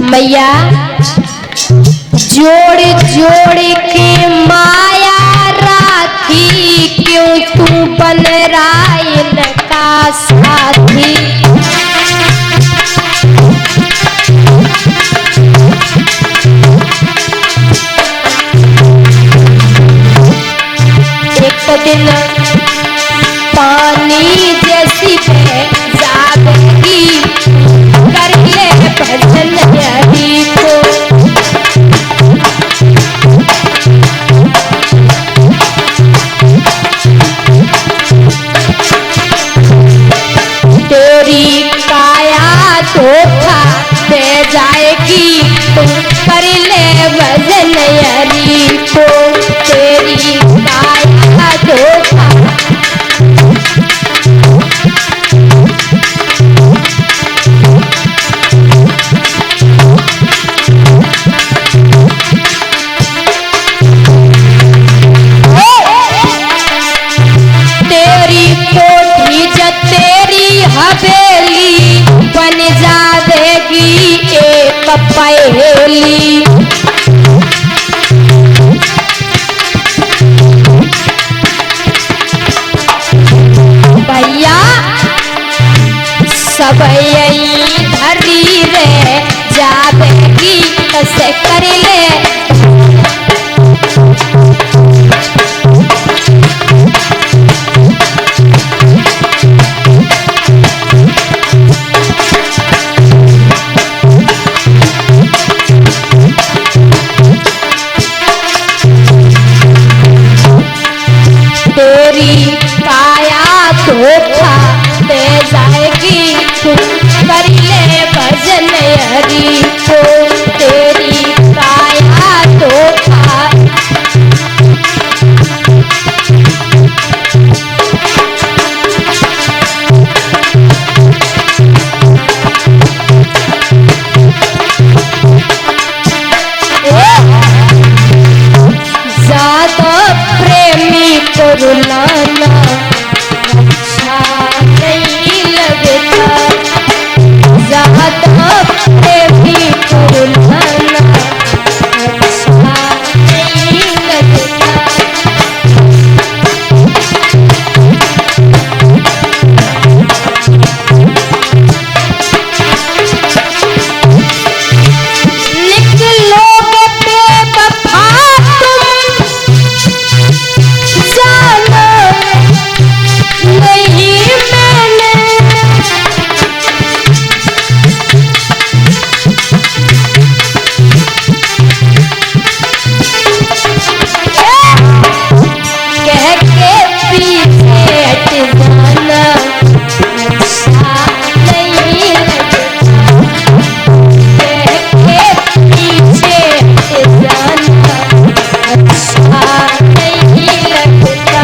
मैया जोड़ जोड़ के माया राखी, क्यों तू बन रायन का साथी। एक दिन पानी जैसी बह जाएगी, कर ले भजन हरि को। तेरी काया धोखा दे जाएगी, तुम कर ले भजन हरि को। तेरी काया धोखा हवेली बन जाएगी एक पहेली। भैया सब यही धरी रे जाएगी, कैसे कर ले। तेरी काया धोखा दे जाएगी, तुम कर ले भजन हरि को। तेरी काया धोखा ज्यादा प्रेमी को रुलाना अच्छा नहीं लगता। ज्यादा प्रेमी को रुलाना अच्छा नहीं लगता। निकलोगे बेवफा नहीं मैंने कह के पीछे हट जाना अच्छा नहीं लगता। कह के पीछे हट जाना अच्छा नहीं लगता।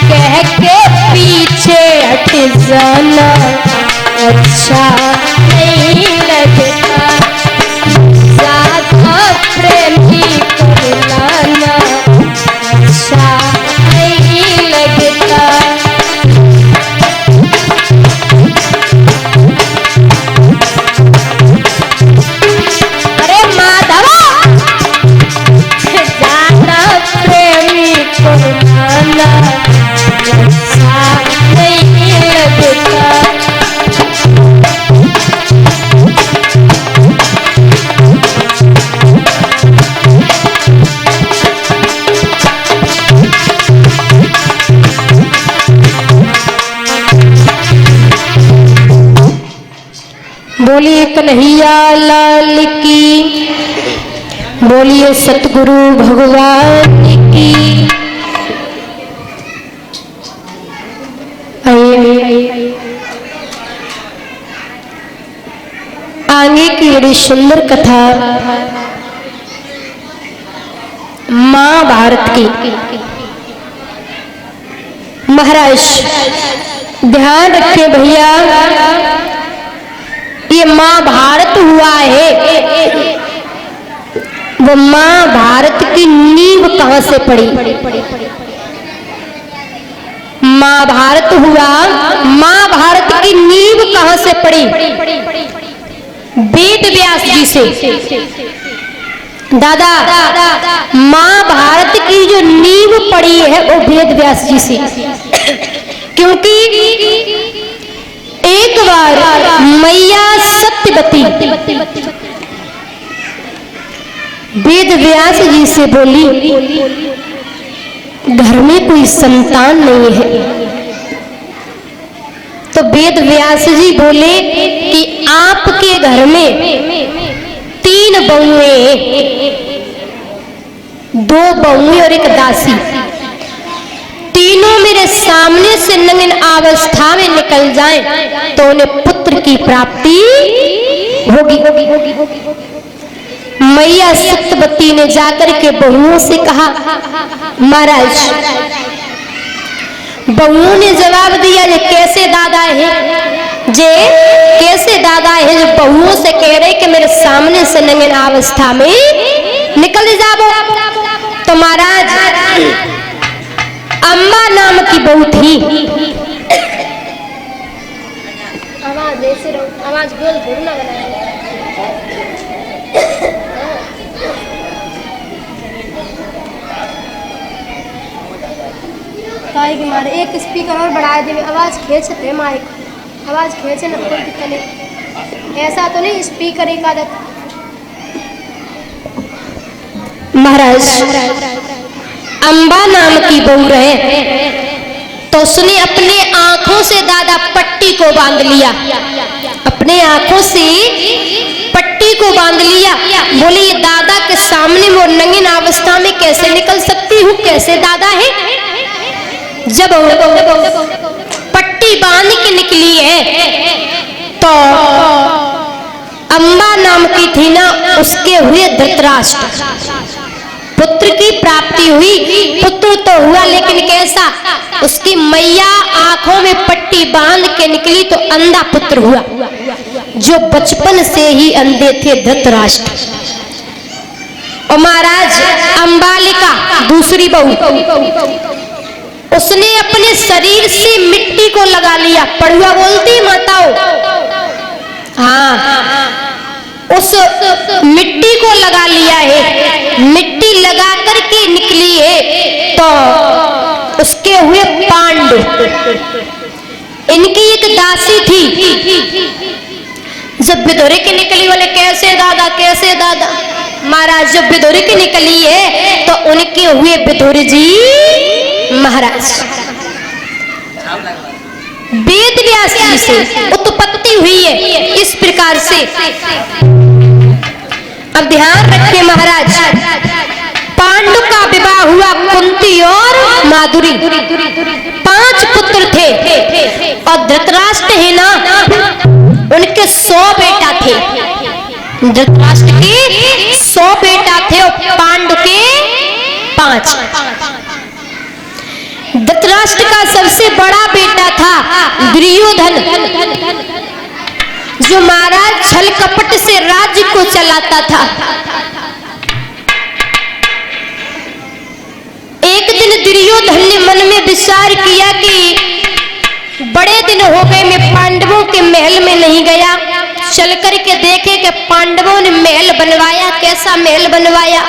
कह के पीछे हट जाना अच्छा नहीं लगता। ज्यादा प्रेमी को रुलाना अच्छा नहीं लगता। अरे माधवा ज्यादा प्रेमी को रुलाना अच्छा नहीं लगता। बोलिए कन्हैया लाल की, बोलिए सतगुरु भगवान की। आइए आगे की बड़ी सुंदर कथा महाभारत की। महाराज ध्यान रखे भैया, ये महाभारत हुआ है वो महाभारत की नींव कहां से पड़ी? महाभारत हुआ, महाभारत की नींव कहां से पड़ी? वेद व्यास जी से। दादा, महाभारत की जो नींव पड़ी है वो वेद व्यास जी से। क्योंकि एक बार मैया सत्यवती वेद व्यास जी से बोली, घर में कोई संतान नहीं है। तो वेद व्यास जी बोले कि आपके घर में 3 बहुएं, 2 बहुएं और एक दासी, तीनों मेरे सामने से नग्न अवस्था में निकल जाएं तो उन्हें पुत्र की प्राप्ति होगी। मैया सत्यवती ने जाकर के बहुओं से कहा, महाराज, बहुओं ने जवाब दिया, ये कैसे दादा है, जे कैसे दादा है जो बहुओं से कह रहे कि मेरे सामने से नग्न अवस्था में निकल जाओ। तो महाराज, अम्मा नाम की बहू थी। आवाज ऐसे रहो, आवाज गोल घूमना बनाया। कि मारे एक स्पीकर और बढ़ा दे, आवाज खींचते माइक, आवाज खींचे ना, कोई दिक्कत नहीं, ऐसा तो नहीं स्पीकर एक आदत। महाराज, अम्बा नाम की बहू रहे तो उसने अपने आंखों से दादा पट्टी को बांध लिया, अपने आंखों से पट्टी को बांध लिया। बोले ये दादा के सामने वो नग्न अवस्था में कैसे निकल सकती हूँ, कैसे दादा है। जब पट्टी बांध के निकली है तो अम्बा नाम की थी ना, उसके हुए धृतराष्ट्र, पुत्र की प्राप्ति हुई। पुत्र तो हुआ लेकिन कैसा, उसकी मैया आंखों में पट्टी बांध के निकली तो अंधा पुत्र हुआ, जो बचपन से ही अंधे थे धृतराष्ट्र। और महाराज, अम्बालिका दूसरी बहू, उसने अपने शरीर से मिट्टी को लगा लिया। पड़ुआ बोलती माताओं, हाँ, उस मिट्टी को लगा लिया है, मिट्टी लगा करके निकली है। तो उसके हुए पांडु, इनकी एक दासी थी। जब बिधोरे के निकली, बोले कैसे दादा, कैसे दादा। महाराज, जब बिधोरे की निकली है तो उनके हुए बिधोरे जी महाराज वेद व्यास जी से उत्पत्ति हुई है। इस प्रकार से अब ध्यान रखिए महाराज, पांडु का विवाह हुआ कुंती और माधुरी, 5 पुत्र थे। और धृतराष्ट्र है ना, उनके 100 बेटा थे। धृतराष्ट्र के 100 बेटा थे और पांडु के 5। धृतराष्ट्र का सबसे बड़ा बेटा था दुर्योधन, जो महाराज छल कपट से राज्य को चलाता था। एक दिन दुर्योधन ने मन में विचार किया कि बड़े दिन हो गए मैं पांडवों के महल में नहीं गया, चल करके देखे कि पांडवों ने महल बनवाया, कैसा महल बनवाया,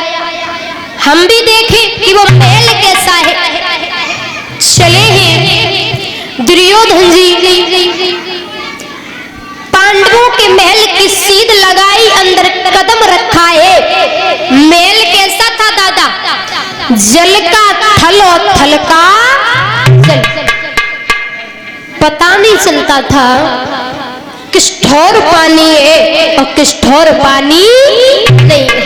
हम भी देखें कि वो महल कैसा है। चले हैं दुर्योधन जी, पांडवों के महल की सीध लगाई, अंदर कदम रखा है। महल कैसा था दादा, जल का थल और थल का जल, पता नहीं चलता था किस ठोर पानी है और किस ठोर पानी नहीं है।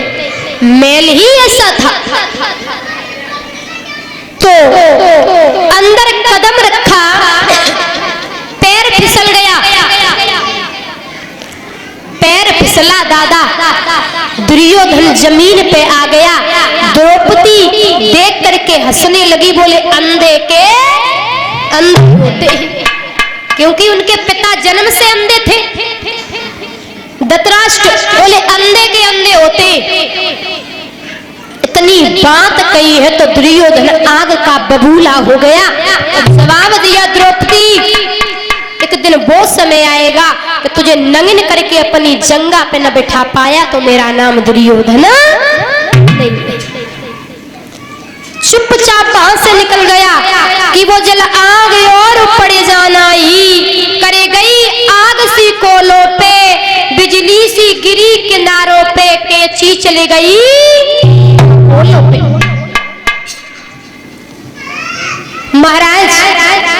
महल ही ऐसा था। तो अंदर कदम रखा, पैर फिसल गया, पैर फिसला दादा, दुर्योधन जमीन पे आ गया। द्रौपदी देख करके हंसने लगी, बोले अंधे के अंधे होते, क्योंकि उनके पिता जन्म से अंधे थे। धृतराष्ट्र बोले अंधे के अंधे होते। इतनी बात कही है तो दुर्योधन आग का बबूला हो गया। जवाब दिया द्रौपदी, एक दिन वो समय आएगा कि तुझे नंगन करके अपनी जंगा पे न बिठा पाया तो मेरा नाम दुर्योधन नहीं। चुपचाप वहां से निकल गया कि वो जल आग और पड़े जाना ही करे गई आग सी कोलों पे, बिजली सी गिरी किनारों पे, कैची चली गई कोलों पे। महाराज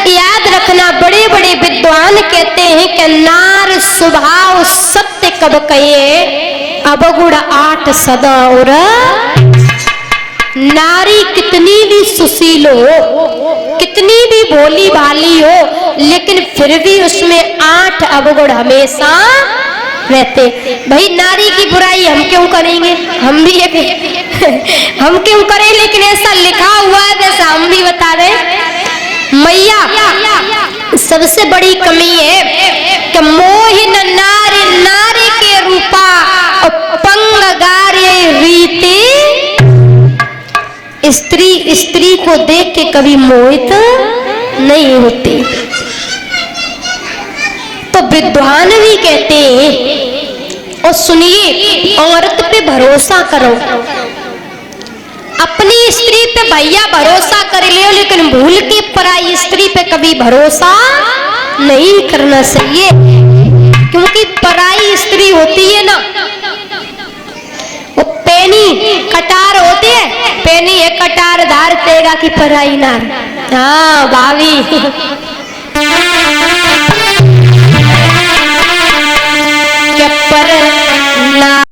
याद रखना, बड़े बड़े विद्वान कहते हैं कि नार स्वभाव सत्य कब कहे, अवगुण 8 सदा। और नारी कितनी भी सुशील हो, कितनी भी भोली भाली हो, लेकिन फिर भी उसमें 8 अवगुण हमेशा रहते। भाई नारी की बुराई हम क्यों करेंगे, हम भी हम क्यों करें, लेकिन ऐसा लिखा हुआ है जैसा हम भी बता रहे। मैया सबसे बड़ी कमी है कि मोहिन नारी नारी के रूपा पंग गार्य रीति, स्त्री स्त्री को देख के कभी मोहित नहीं होती। तो विद्वान भी कहते हैं, और सुनिए, औरत पे भरोसा करो, अपनी स्त्री पे भैया भरोसा कर लियो, लेकिन भूल के पराई स्त्री पे कभी भरोसा नहीं करना चाहिए। क्योंकि पराई स्त्री होती है ना, वो पेनी कटार होती है, पेनी है कटार धार तेगा की पराई नार। हाँ भाभी